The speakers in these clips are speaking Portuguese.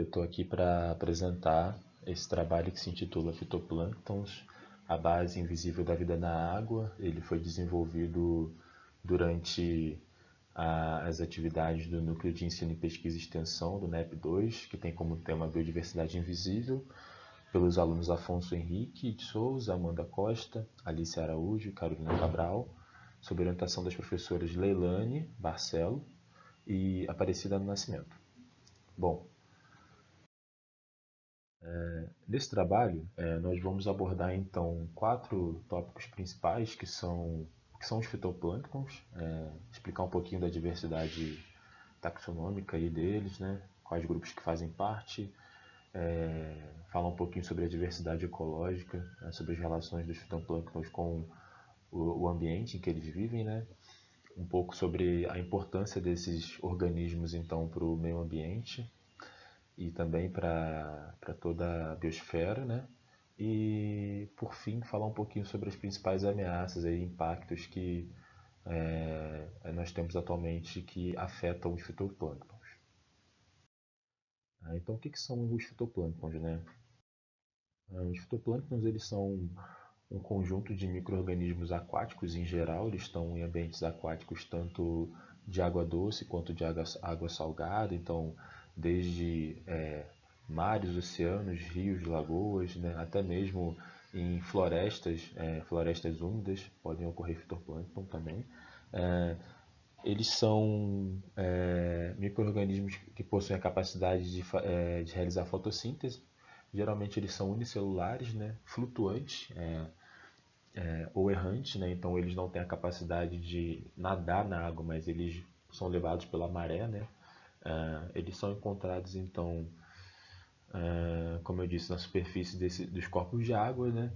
Eu estou aqui para apresentar esse trabalho que se intitula Fitoplânctons, a base invisível da vida na água. Ele foi desenvolvido durante as atividades do Núcleo de Ensino e Pesquisa e Extensão, do NEP2, que tem como tema Biodiversidade Invisível, pelos alunos Afonso Henrique de Souza, Amanda Costa, Alice Araújo e Carolina Cabral, sob orientação das professoras Leilane Barcelo e Aparecida do Nascimento. Bom, nesse trabalho, nós vamos abordar então 4 tópicos principais que são os fitoplânctons, explicar um pouquinho da diversidade taxonômica aí deles, né, quais grupos que fazem parte, falar um pouquinho sobre a diversidade ecológica, sobre as relações dos fitoplânctons com o ambiente em que eles vivem, né, um pouco sobre a importância desses organismos então para o meio ambiente e também para toda a biosfera, né? E por fim falar um pouquinho sobre as principais ameaças e impactos que nós temos atualmente que afetam os fitoplânctons. Então o que são os fitoplânctons, né? Os fitoplânctons eles são um conjunto de micro-organismos aquáticos em geral, eles estão em ambientes aquáticos tanto de água doce quanto de água salgada, então desde mares, oceanos, rios, lagoas, né, até mesmo em florestas, florestas úmidas, podem ocorrer fitoplâncton também. Eles são micro-organismos que possuem a capacidade de realizar fotossíntese. Geralmente eles são unicelulares, né, flutuantes, ou errantes, né? Então eles não têm a capacidade de nadar na água, mas eles são levados pela maré, né? Eles são encontrados então, como eu disse, na superfície dos corpos de água, né?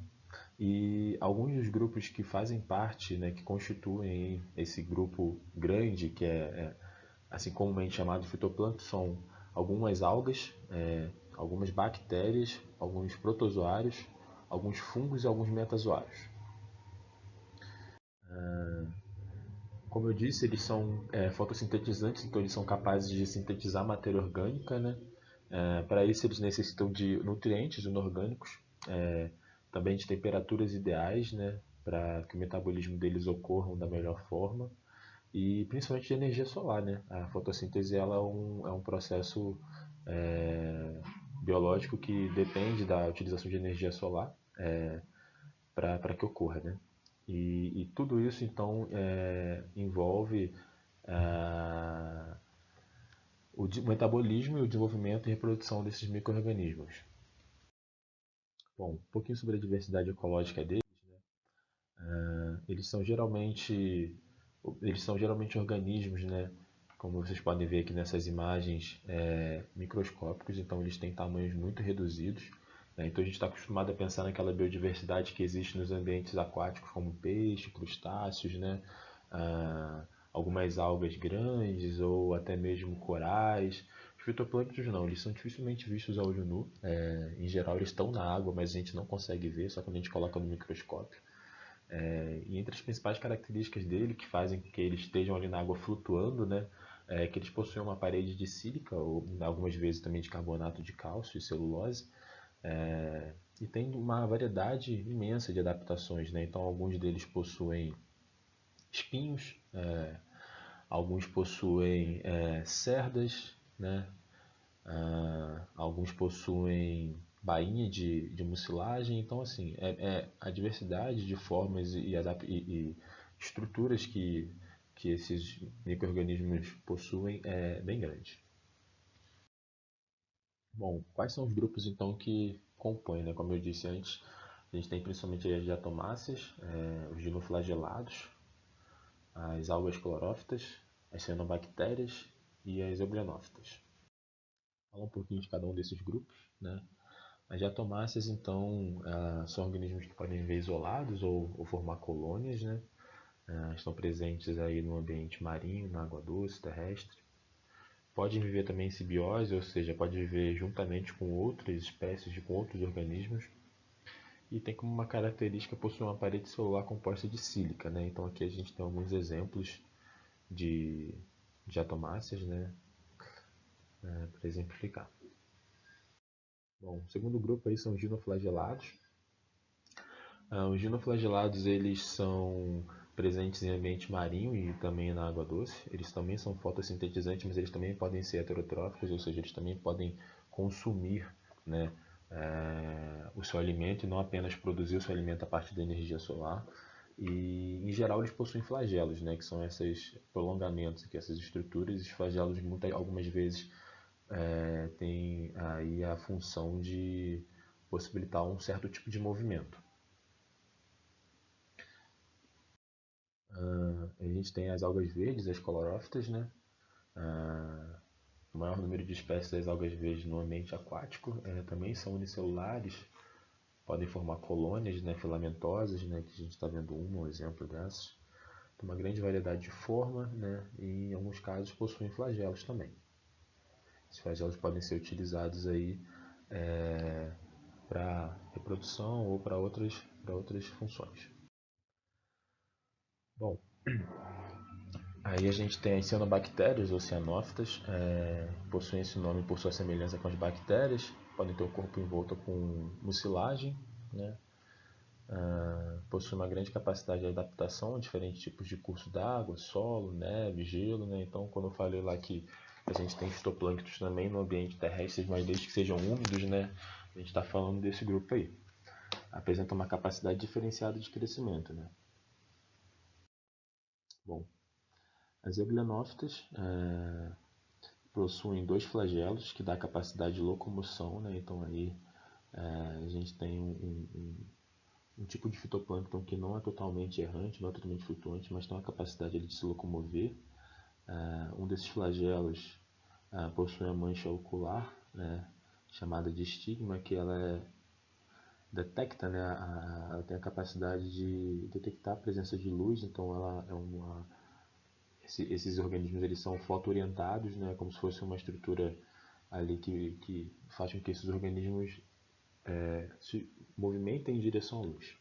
E alguns dos grupos que fazem parte, né, que constituem esse grupo grande, que é assim comumente chamado fitoplâncton, são algumas algas, algumas bactérias, alguns protozoários, alguns fungos e alguns metazoários. Como eu disse, eles são fotossintetizantes, então eles são capazes de sintetizar matéria orgânica, né? Para isso eles necessitam de nutrientes inorgânicos, também de temperaturas ideais, né? Para que o metabolismo deles ocorra da melhor forma e principalmente de energia solar, né? A fotossíntese ela é um processo biológico que depende da utilização de energia solar para que ocorra, né? E tudo isso então envolve o metabolismo e o desenvolvimento e reprodução desses micro-organismos. Bom, um pouquinho sobre a diversidade ecológica deles. Eles são geralmente organismos, né? Como vocês podem ver aqui nessas imagens, microscópicos, então eles têm tamanhos muito reduzidos. Né? Então a gente está acostumado a pensar naquela biodiversidade que existe nos ambientes aquáticos, como peixe, crustáceos, né? Algumas algas grandes ou até mesmo corais. Os fitoplânctons não, eles são dificilmente vistos a olho nu. Em geral eles estão na água, mas a gente não consegue ver, só quando a gente coloca no microscópio. E entre as principais características dele, que fazem que eles estejam ali na água flutuando, né, é que eles possuem uma parede de sílica, ou algumas vezes também de carbonato de cálcio e celulose, e tem uma variedade imensa de adaptações. Né? Então, alguns deles possuem espinhos, alguns possuem cerdas, né? Alguns possuem bainha de mucilagem. Então, assim, a diversidade de formas e estruturas que esses micro-organismos possuem é bem grande. Bom, quais são os grupos então que compõem, né? Como eu disse antes, a gente tem principalmente as diatomáceas, os dinoflagelados, as algas clorófitas, as cianobactérias e as euglionófitas. Falar um pouquinho de cada um desses grupos, né? As diatomáceas, então, são organismos que podem viver isolados ou formar colônias, né? Estão presentes aí no ambiente marinho, na água doce, terrestre. Podem viver também em simbiose, ou seja, pode viver juntamente com outras espécies, com outros organismos. E tem como uma característica possuir uma parede celular composta de sílica, né? Então aqui a gente tem alguns exemplos de diatomáceas, né? Para exemplificar. Bom, o segundo grupo aí são os dinoflagelados. Os dinoflagelados eles são presentes em ambiente marinho e também na água doce. Eles também são fotossintetizantes, mas eles também podem ser heterotróficos, ou seja, eles também podem consumir, né, o seu alimento e não apenas produzir o seu alimento a partir da energia solar. E em geral eles possuem flagelos, né, que são esses prolongamentos, que essas estruturas. Esses flagelos algumas vezes têm aí a função de possibilitar um certo tipo de movimento. A gente tem as algas verdes, as colorófitas, né? O maior número de espécies das algas verdes no ambiente aquático também são unicelulares, podem formar colônias, né, filamentosas, né, que a gente está vendo um exemplo dessas. Tem uma grande variedade de forma, né, e em alguns casos possuem flagelos também. Esses flagelos podem ser utilizados aí para reprodução ou para outras funções. Bom, aí a gente tem as cianobactérias ou cianófitas, possuem esse nome por sua semelhança com as bactérias, podem ter o corpo envolto com mucilagem, né? Possui uma grande capacidade de adaptação a diferentes tipos de curso d'água, solo, neve, gelo, né? Então, quando eu falei lá que a gente tem fitoplânctons também no ambiente terrestre, mas desde que sejam úmidos, né? A gente está falando desse grupo aí. Apresenta uma capacidade diferenciada de crescimento, né? Bom, as euglenófitas possuem dois flagelos que dá capacidade de locomoção, né? Então aí a gente tem um tipo de fitoplâncton que não é totalmente errante, não é totalmente flutuante, mas tem uma capacidade de se locomover. Um desses flagelos possui uma mancha ocular, né, chamada de estigma, que ela detecta, né, ela tem a capacidade de detectar a presença de luz, então ela esses organismos eles são foto-orientados, né, como se fosse uma estrutura ali que faz com que esses organismos se movimentem em direção à luz.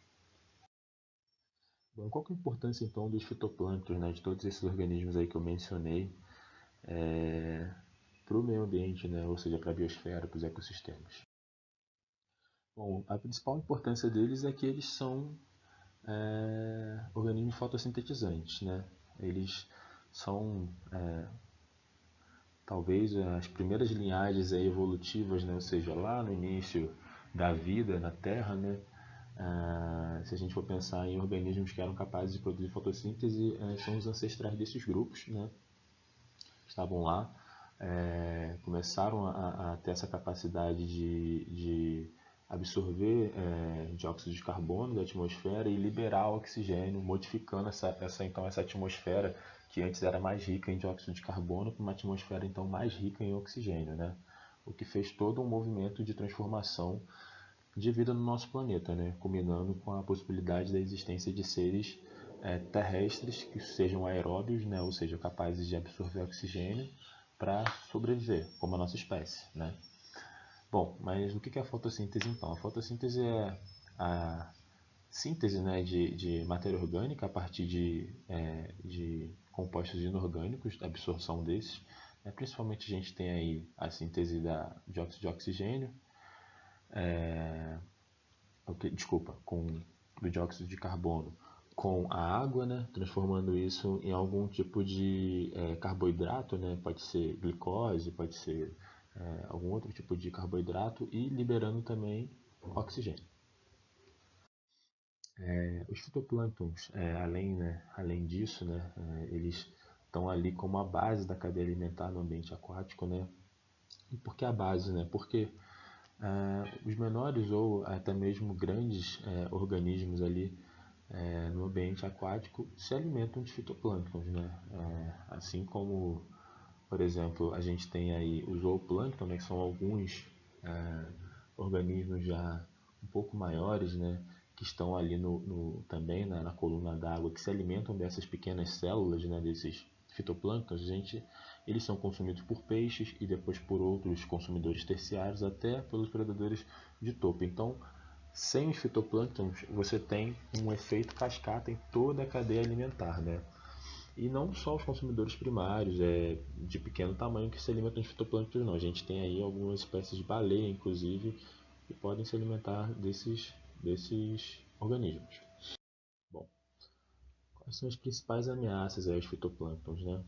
Bom, qual que é a importância então dos fitoplânctons, né, de todos esses organismos aí que eu mencionei para o meio ambiente, né, ou seja, para a biosfera, para os ecossistemas? Bom, a principal importância deles é que eles são organismos fotossintetizantes, né? Eles são talvez as primeiras linhagens aí evolutivas, né? Ou seja, lá no início da vida na Terra, né? Se a gente for pensar em organismos que eram capazes de produzir fotossíntese, são os ancestrais desses grupos, né? Estavam lá, começaram a ter essa capacidade de absorver dióxido de carbono da atmosfera e liberar oxigênio, modificando essa atmosfera que antes era mais rica em dióxido de carbono para uma atmosfera então mais rica em oxigênio, né? O que fez todo um movimento de transformação de vida no nosso planeta, né? Culminando com a possibilidade da existência de seres terrestres que sejam aeróbios, né? Ou seja, capazes de absorver oxigênio para sobreviver, como a nossa espécie, né? Bom, mas o que é a fotossíntese então? A fotossíntese é a síntese, né, de matéria orgânica a partir de compostos inorgânicos, a absorção desses. Principalmente a gente tem aí a síntese da dióxido de oxigênio, do dióxido de carbono com a água, né, transformando isso em algum tipo de carboidrato, né, pode ser glicose, pode ser algum outro tipo de carboidrato e liberando também oxigênio. Os fitoplânctons, além disso, né, eles estão ali como a base da cadeia alimentar no ambiente aquático, né? E por que a base, né? Porque os menores ou até mesmo grandes organismos ali no ambiente aquático se alimentam de fitoplânctons, né? Assim como, por exemplo, a gente tem aí o zooplâncton, né, que são alguns organismos já um pouco maiores, né, que estão ali também na coluna d'água, que se alimentam dessas pequenas células, né, desses fitoplânctons. Eles são consumidos por peixes e depois por outros consumidores terciários, até pelos predadores de topo. Então, sem os fitoplânctons, você tem um efeito cascata em toda a cadeia alimentar, né? E não só os consumidores primários, de pequeno tamanho que se alimentam de fitoplâncton, não. A gente tem aí algumas espécies de baleia, inclusive, que podem se alimentar desses organismos. Bom, quais são as principais ameaças aos fitoplânctons, né?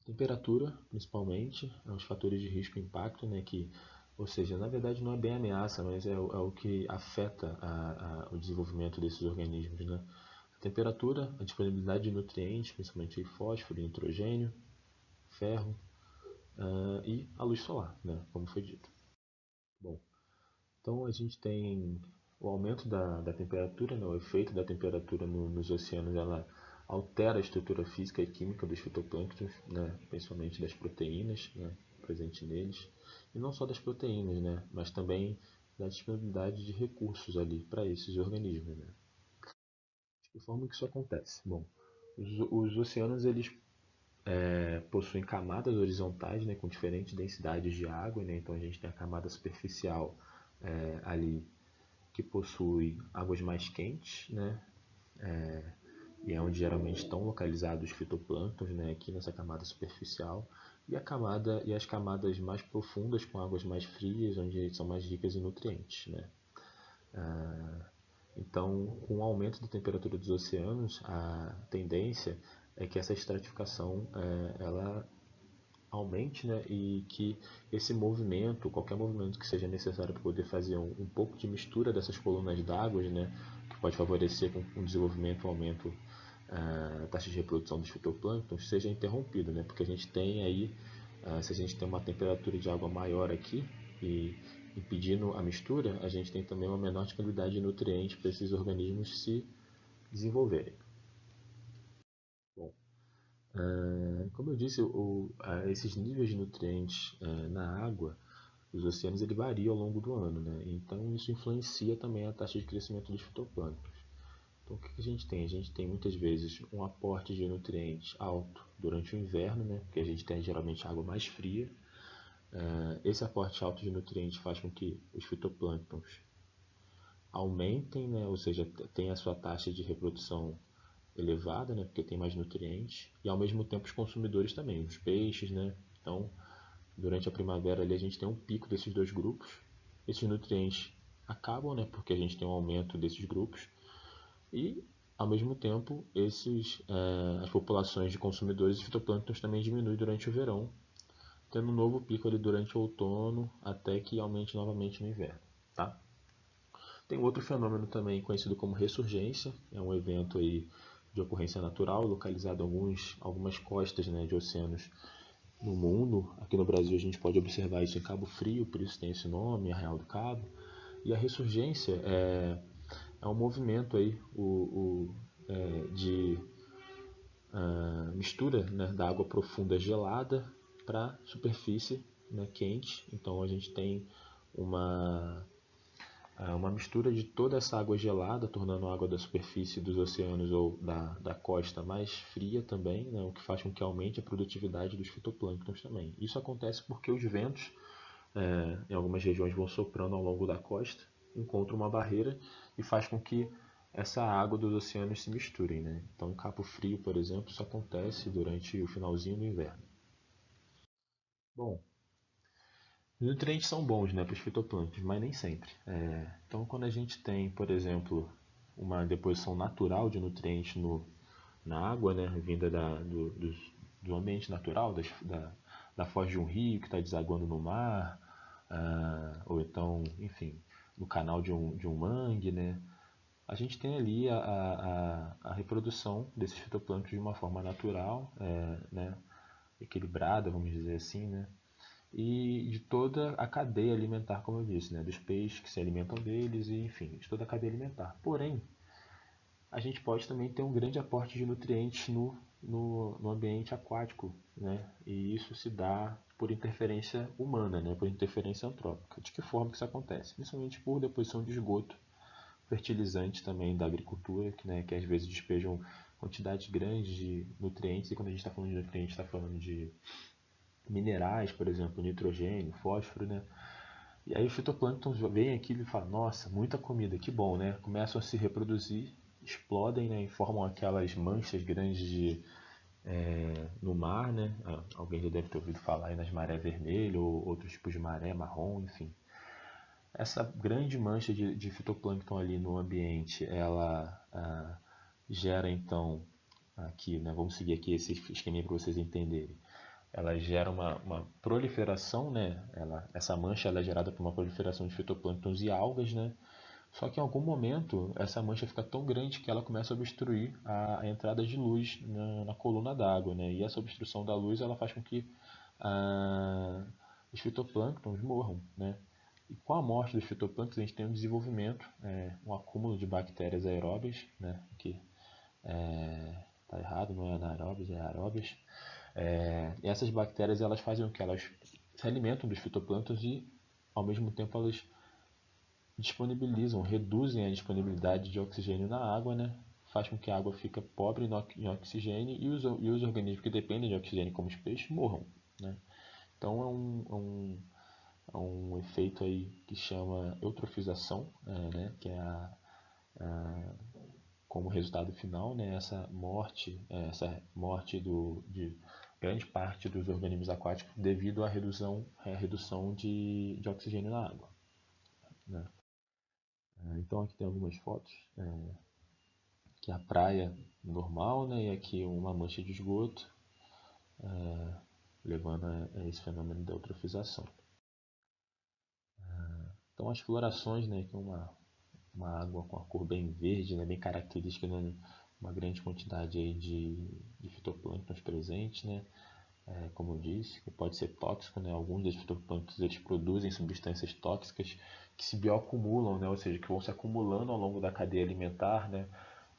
Temperatura, principalmente, os fatores de risco e impacto, né? Ou seja, na verdade não é bem ameaça, mas é o que afeta o desenvolvimento desses organismos, né? A temperatura, a disponibilidade de nutrientes, principalmente fósforo, nitrogênio, ferro, e a luz solar, né? Como foi dito. Bom, então a gente tem o aumento da temperatura, né? O efeito da temperatura nos oceanos, ela altera a estrutura física e química dos fitoplânctons, né? Principalmente das proteínas, né? Presentes neles, e não só das proteínas, né? Mas também da disponibilidade de recursos ali para esses organismos, né? De que forma que isso acontece? Bom, os oceanos eles possuem camadas horizontais, né, com diferentes densidades de água, né? Então a gente tem a camada superficial ali que possui águas mais quentes, né? E é onde geralmente estão localizados os fitoplânctons, né? Aqui nessa camada superficial. E as camadas mais profundas com águas mais frias, onde são mais ricas em nutrientes, né? Então, com o aumento da temperatura dos oceanos, a tendência é que essa estratificação ela aumente, né, e que esse movimento, qualquer movimento que seja necessário para poder fazer um pouco de mistura dessas colunas d'água, né, que pode favorecer com o desenvolvimento, o aumento da taxa de reprodução dos fitoplânctons, seja interrompido, né, porque a gente tem aí, se a gente tem uma temperatura de água maior aqui e impedindo a mistura, a gente tem também uma menor disponibilidade de nutrientes para esses organismos se desenvolverem. Bom, como eu disse, esses níveis de nutrientes na água, os oceanos, ele varia ao longo do ano, né? Então isso influencia também a taxa de crescimento dos fitoplânctons. Então o que a gente tem? A gente tem muitas vezes um aporte de nutrientes alto durante o inverno, né? Porque a gente tem geralmente água mais fria. Esse aporte alto de nutrientes faz com que os fitoplânctons aumentem, né? Ou seja, tem a sua taxa de reprodução elevada, né, porque tem mais nutrientes, e ao mesmo tempo os consumidores também, os peixes, né? Então, durante a primavera ali a gente tem um pico desses dois grupos. Esses nutrientes acabam, né, porque a gente tem um aumento desses grupos e ao mesmo tempo as populações de consumidores de fitoplânctons também diminuem durante o verão, tendo um novo pico ali durante o outono até que aumente novamente no inverno, tá? Tem outro fenômeno também conhecido como ressurgência, é um evento aí de ocorrência natural, localizado em algumas costas, né, de oceanos no mundo. Aqui no Brasil a gente pode observar isso em Cabo Frio, por isso tem esse nome, Arraial do Cabo. E a ressurgência é um movimento aí, de mistura, né, da água profunda gelada para a superfície, né, quente. Então a gente tem uma uma mistura de toda essa água gelada, tornando a água da superfície dos oceanos ou da costa mais fria também, né, o que faz com que aumente a produtividade dos fitoplânctons também. Isso acontece porque os ventos em algumas regiões vão soprando ao longo da costa, encontram uma barreira e faz com que essa água dos oceanos se misturem, né? Então, em Cabo Frio, por exemplo, isso acontece durante o finalzinho do inverno. Bom, os nutrientes são bons, né, para os fitoplânctons, mas nem sempre. Então, quando a gente tem, por exemplo, uma deposição natural de nutrientes na água, né, vinda do ambiente natural, da foz de um rio que está desaguando no mar, ou então, enfim, no canal de um mangue, né, a gente tem ali a reprodução desses fitoplânctons de uma forma natural, né, equilibrada, vamos dizer assim, né, e de toda a cadeia alimentar, como eu disse, né, dos peixes que se alimentam deles, e enfim, de toda a cadeia alimentar. Porém, a gente pode também ter um grande aporte de nutrientes no ambiente aquático, né, e isso se dá por interferência humana, né, por interferência antrópica. De que forma que isso acontece? Principalmente por deposição de esgoto, fertilizantes também da agricultura, que às vezes despejam quantidades grandes de nutrientes, e quando a gente está falando de nutrientes, está falando de minerais, por exemplo, nitrogênio, fósforo, né? E aí os fitoplânctons vêm aqui e falam, nossa, muita comida, que bom, né? Começam a se reproduzir explodem, né, e formam aquelas manchas grandes no mar, né? Alguém já deve ter ouvido falar aí nas marés vermelhas ou outros tipos de maré, marrom, enfim. Essa grande mancha de fitoplâncton ali no ambiente, ela gera então, aqui, né, vamos seguir aqui esse esquema para vocês entenderem. Ela gera uma proliferação, né? Essa mancha ela é gerada por uma proliferação de fitoplânctons e algas, né? Só que em algum momento essa mancha fica tão grande que ela começa a obstruir a entrada de luz na coluna d'água, né? E essa obstrução da luz ela faz com que os fitoplânctons morram, né? E com a morte dos fitoplânctons a gente tem um desenvolvimento, um acúmulo de bactérias aeróbias, né? Que tá errado, não é anaeróbias, é aeróbias. E essas bactérias elas fazem o que? Elas se alimentam dos fitoplânctons e ao mesmo tempo elas disponibilizam, reduzem a disponibilidade de oxigênio na água, né? Faz com que a água fique pobre em oxigênio e os organismos que dependem de oxigênio, como os peixes, morram, né? Então é um efeito aí que chama eutrofização, né? Que é como resultado final, né? Essa morte de grande parte dos organismos aquáticos devido à redução de oxigênio na água, né? Então aqui tem algumas fotos, que é a praia normal, né, e aqui uma mancha de esgoto, levando a esse fenômeno da eutrofização. Então as florações, né, que é uma água com a cor bem verde, né, bem característica, né, uma grande quantidade aí de fitoplânctons presentes, né, como eu disse, que pode ser tóxico, né, alguns dos fitoplânctons eles produzem substâncias tóxicas que se bioacumulam, né, ou seja, que vão se acumulando ao longo da cadeia alimentar, né.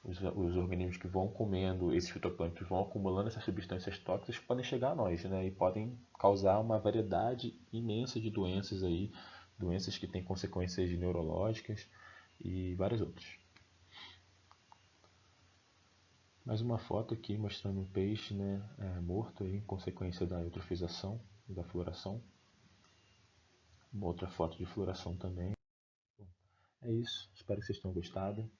Os organismos que vão comendo esses fitoplânctons vão acumulando essas substâncias tóxicas que podem chegar a nós, né, e podem causar uma variedade imensa de doenças aí, doenças que têm consequências neurológicas e várias outras. Mais uma foto aqui mostrando um peixe, né, morto aí, em consequência da eutrofização e da floração. Uma outra foto de floração também. É isso, espero que vocês tenham gostado.